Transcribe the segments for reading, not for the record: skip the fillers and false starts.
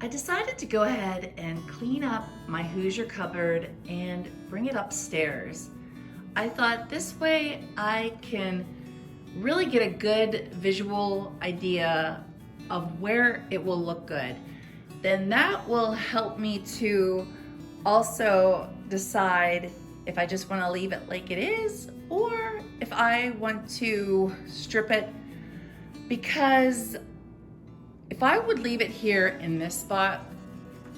I decided to go ahead and clean up my Hoosier cupboard and bring it upstairs. I thought this way I can really get a good visual idea of where it will look good. Then that will help me to also decide if I just want to leave it like it is or if I want to strip it, because if I would leave it here in this spot,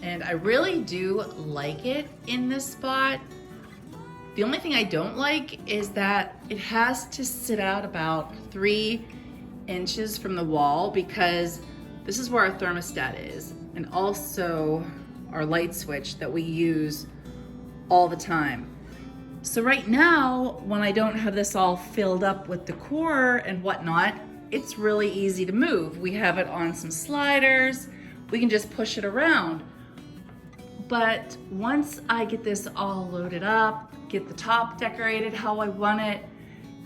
and I really do like it in this spot, the only thing I don't like is that it has to sit out about 3 inches from the wall, because this is where our thermostat is and also our light switch that we use all the time. So right now, when I don't have this all filled up with decor and whatnot, it's really easy to move. We have it on some sliders. We can just push it around. But once I get this all loaded up, get the top decorated how I want it,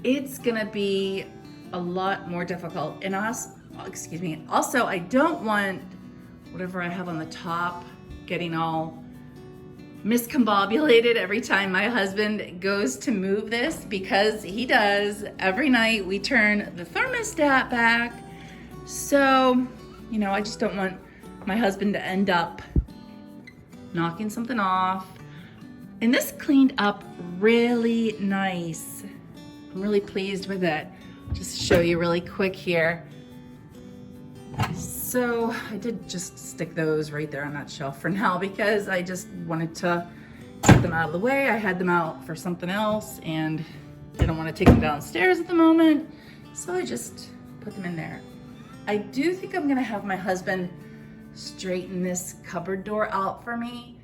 it's gonna be a lot more difficult. And also I don't want whatever I have on the top getting all miscombobulated every time my husband goes to move this, because he does. Every night we turn the thermostat back. So, I just don't want my husband to end up knocking something off. And this cleaned up really nice. I'm really pleased with it. Just show you really quick here. So I did just stick those right there on that shelf for now, because I just wanted to get them out of the way. I had them out for something else and didn't want to take them downstairs at the moment. So I just put them in there. I do think I'm gonna have my husband straighten this cupboard door out for me.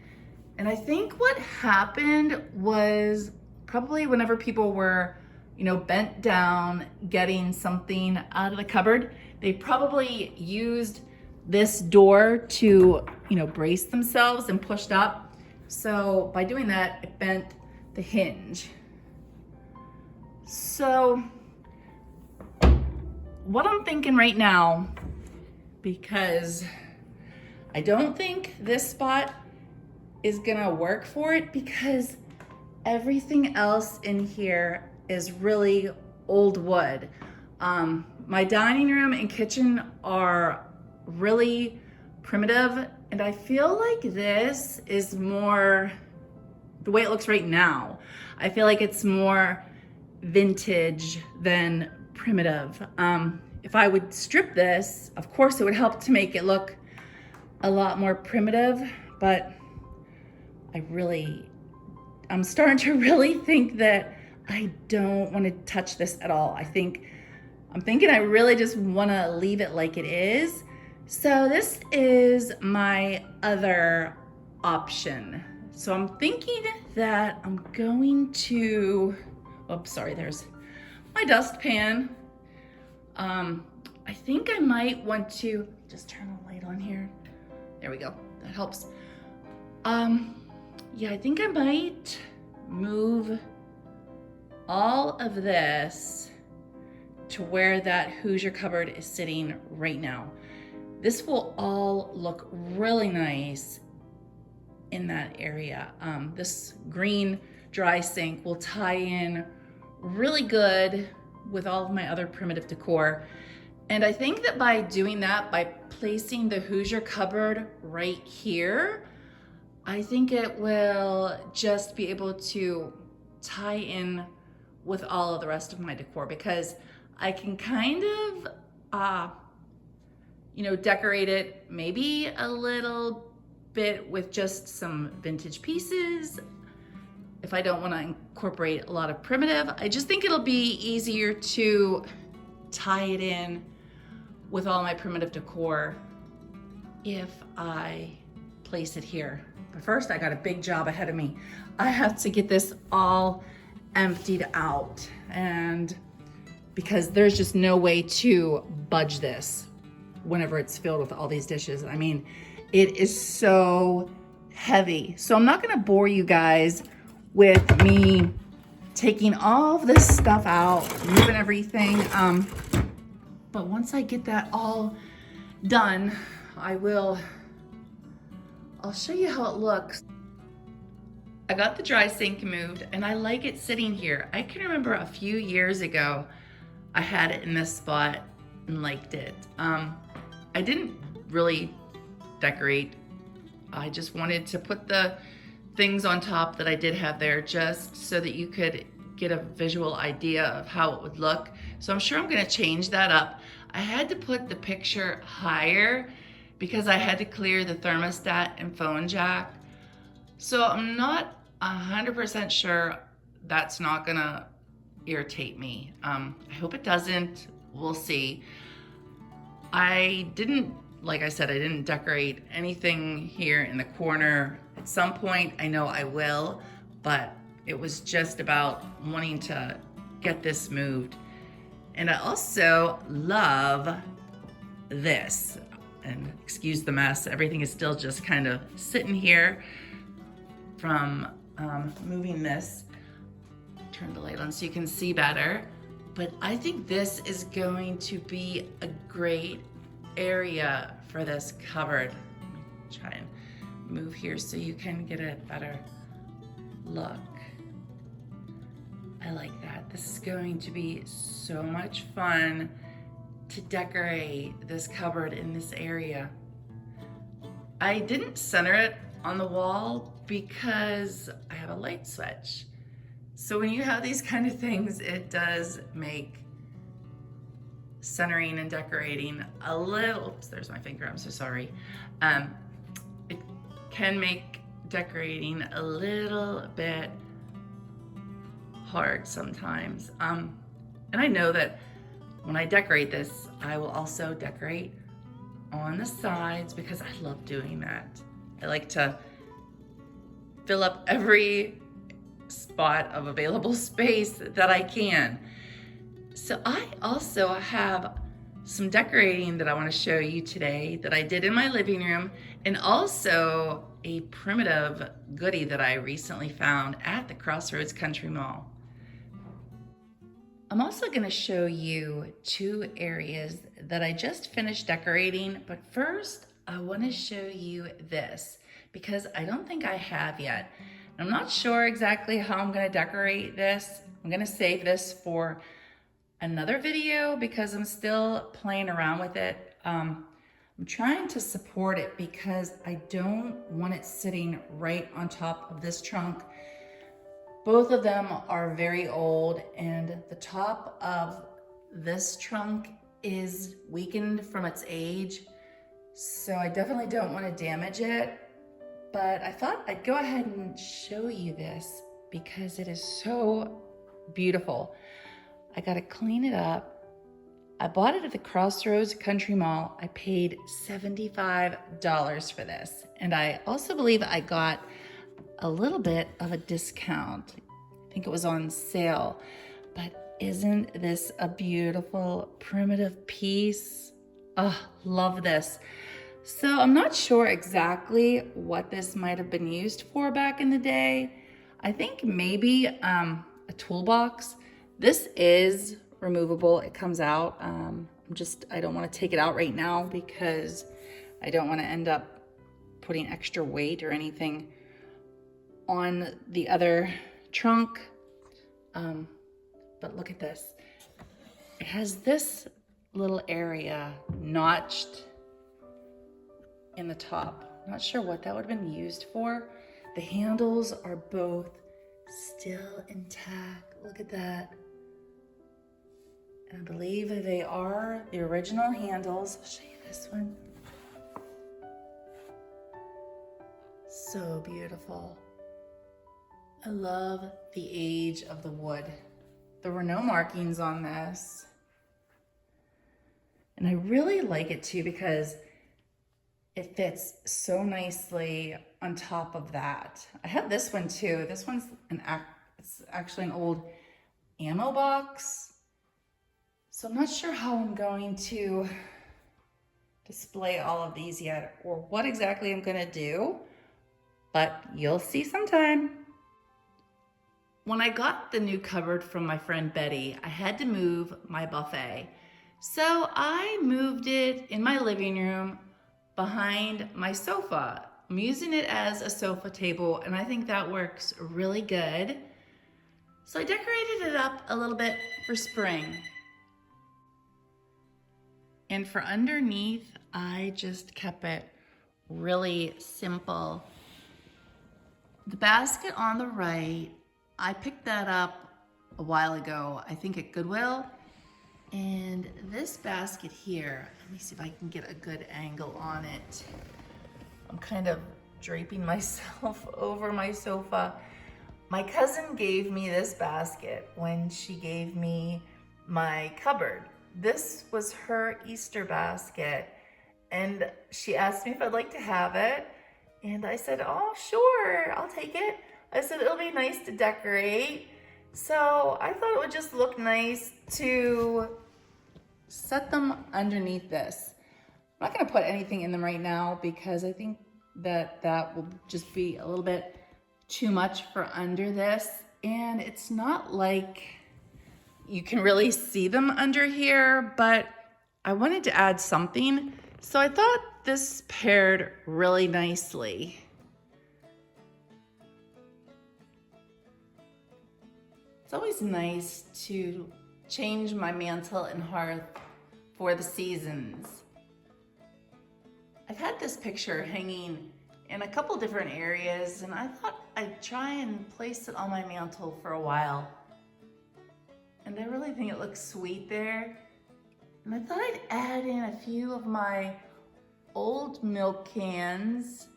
And I think what happened was probably whenever people were, bent down getting something out of the cupboard, they probably used this door to, brace themselves and pushed up. So by doing that, it bent the hinge. So what I'm thinking right now, because I don't think this spot is gonna work for it, because everything else in here is really old wood. My dining room and kitchen are really primitive, and I feel like this is more, the way it looks right now, I feel like it's more vintage than primitive. If I would strip this, of course it would help to make it look a lot more primitive, but I'm starting to really think that I don't want to touch this at all. I'm thinking I really just want to leave it like it is. So this is my other option. So I'm thinking that I'm going to, there's my dustpan. I think I might want to just turn the light on here. There we go, that helps. Yeah, I think I might move all of this to where that Hoosier cupboard is sitting right now. This will all look really nice in that area. This green dry sink will tie in really good with all of my other primitive decor. And I think that by doing that, by placing the Hoosier cupboard right here, I think it will just be able to tie in with all of the rest of my decor, because I can kind of, decorate it maybe a little bit with just some vintage pieces. If I don't want to incorporate a lot of primitive, I just think it'll be easier to tie it in with all my primitive decor if I place it here. But first, I got a big job ahead of me. I have to get this all emptied out, and because there's just no way to budge this whenever it's filled with all these dishes. I mean, it is so heavy. So I'm not gonna bore you guys with me taking all of this stuff out, moving everything. But once I get that all done, I will I'll show you how it looks. I got the dry sink moved and I like it sitting here. I can remember a few years ago, I had it in this spot and liked it. I didn't really decorate. I just wanted to put the things on top that I did have there just so that you could get a visual idea of how it would look. So I'm sure I'm gonna change that up. I had to put the picture higher because I had to clear the thermostat and phone jack. So I'm not 100% sure that's not gonna irritate me. I hope it doesn't, we'll see. I didn't, like I said, I didn't decorate anything here in the corner. At some point, I know I will, but it was just about wanting to get this moved. And I also love this. And excuse the mess, everything is still just kind of sitting here from moving this. Turn the light on so you can see better. But I think this is going to be a great area for this cupboard. Let me try and move here so you can get a better look. I like that. This is going to be so much fun to decorate this cupboard in this area. I didn't center it on the wall because I have a light switch. So when you have these kind of things, it does make centering and decorating a little, oops, there's my finger, I'm so sorry. It can make decorating a little bit hard sometimes. And I know that when I decorate this, I will also decorate on the sides because I love doing that. I like to fill up every spot of available space that I can. So I also have some decorating that I want to show you today that I did in my living room, and also a primitive goodie that I recently found at the Crossroads Country Mall. I'm also going to show you two areas that I just finished decorating, but first I want to show you this because I don't think I have yet. I'm not sure exactly how I'm going to decorate this. I'm going to save this for another video because I'm still playing around with it. I'm trying to support it because I don't want it sitting right on top of this trunk. Both of them are very old, and the top of this trunk is weakened from its age. So I definitely don't want to damage it. But I thought I'd go ahead and show you this because it is so beautiful. I got to clean it up. I bought it at the Crossroads Country Mall. I paid $75 for this. And I also believe I got a little bit of a discount. I think it was on sale. But isn't this a beautiful primitive piece? Oh, love this. So I'm not sure exactly what this might have been used for back in the day. I think maybe a toolbox. This is removable. It comes out. I don't want to take it out right now because I don't want to end up putting extra weight or anything on the other trunk. But look at this. It has this little area notched in the top. Not sure what that would have been used for. The handles are both still intact. Look at that. And I believe they are the original handles. I'll show you this one. So beautiful. I love the age of the wood. There were no markings on this. And I really like it too because it fits so nicely on top of that. I have this one too. This one's it's actually an old ammo box. So I'm not sure how I'm going to display all of these yet or what exactly I'm gonna do, but you'll see sometime. When I got the new cupboard from my friend Betty, I had to move my buffet. So I moved it in my living room behind my sofa. I'm using it as a sofa table, and I think that works really good. So I decorated it up a little bit for spring. And for underneath, I just kept it really simple. The basket on the right, I picked that up a while ago, I think at Goodwill. And this basket here, let me see if I can get a good angle on it. I'm kind of draping myself over my sofa. My cousin gave me this basket when she gave me my cupboard. This was her Easter basket, and she asked me if I'd like to have it. And I said, oh, sure, I'll take it. I said, it'll be nice to decorate. So I thought it would just look nice to set them underneath this. I'm not gonna put anything in them right now because I think that will just be a little bit too much for under this. And it's not like you can really see them under here, but I wanted to add something. So I thought this paired really nicely. It's always nice to change my mantle and hearth for the seasons. I've had this picture hanging in a couple different areas, and I thought I'd try and place it on my mantle for a while. And I really think it looks sweet there. And I thought I'd add in a few of my old milk cans.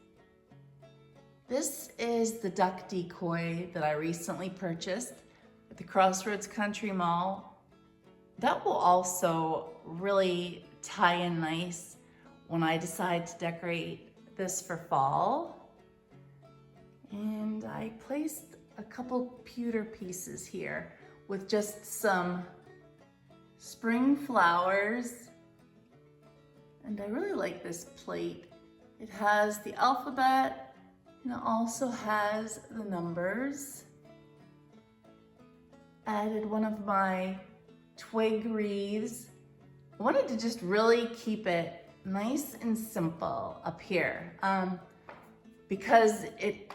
This is the duck decoy that I recently purchased at the Crossroads Country Mall. That will also really tie in nice when I decide to decorate this for fall. And I placed a couple pewter pieces here with just some spring flowers. And I really like this plate. It has the alphabet and it also has the numbers. Added one of my twig wreaths. I wanted to just really keep it nice and simple up here because it,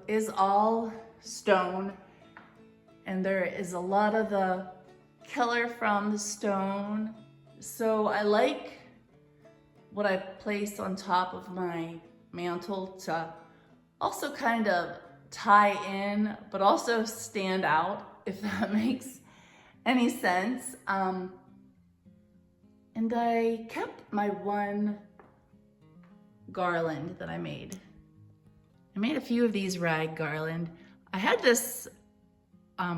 is all stone, and there is a lot of the color from the stone. So I like what I place on top of my mantle to also kind of tie in, but also stand out, if that makes any sense. And I kept my one garland that I made. I made a few of these rag garland. I had this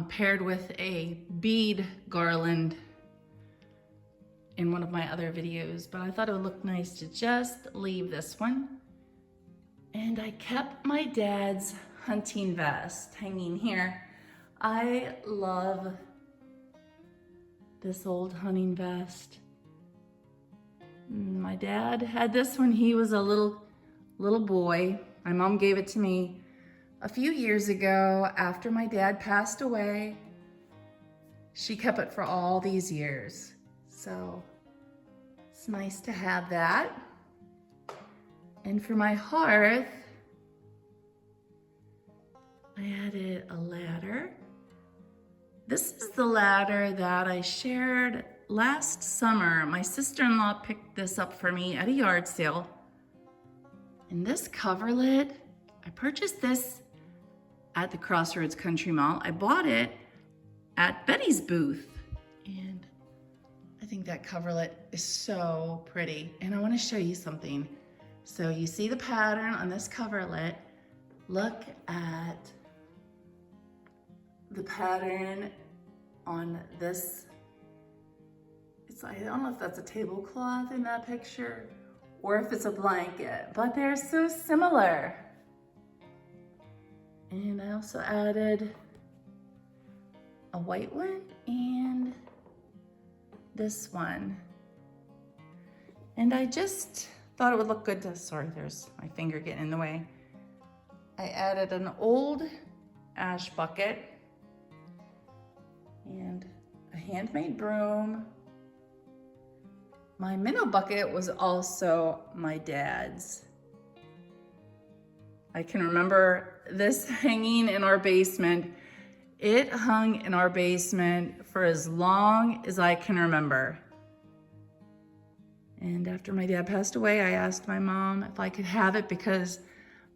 paired with a bead garland in one of my other videos, but I thought it would look nice to just leave this one. And I kept my dad's hunting vest hanging here. I love this old hunting vest. My dad had this when he was a little boy. My mom gave it to me a few years ago after my dad passed away. She kept it for all these years. So it's nice to have that. And for my hearth, I added a ladder. This is the ladder that I shared last summer. My sister-in-law picked this up for me at a yard sale. And this coverlet, I purchased this at the Crossroads Country Mall. I bought it at Betty's booth. And I think that coverlet is so pretty. And I want to show you something. So you see the pattern on this coverlet. Look at the pattern on this. I don't know if that's a tablecloth in that picture or if it's a blanket, but they're so similar. And I also added a white one and this one. And I just thought it would look good to, sorry, there's my finger getting in the way. I added an old ash bucket and a handmade broom. My minnow bucket was also my dad's. I can remember this hanging in our basement. It hung in our basement for as long as I can remember. And after my dad passed away, I asked my mom if I could have it because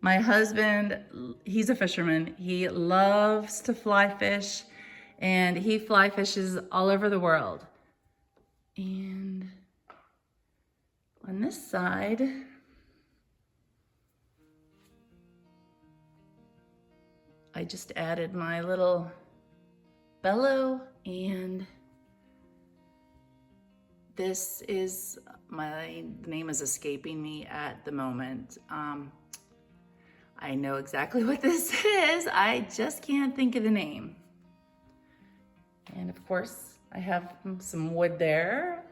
my husband, he's a fisherman. He loves to fly fish, and he fly fishes all over the world. And on this side, I just added my little bellow, and this is the name is escaping me at the moment. I know exactly what this is. I just can't think of the name. And of course, I have some wood there.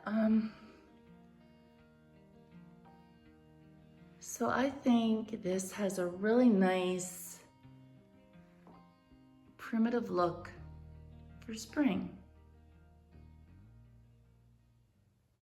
So I think this has a really nice primitive look for spring.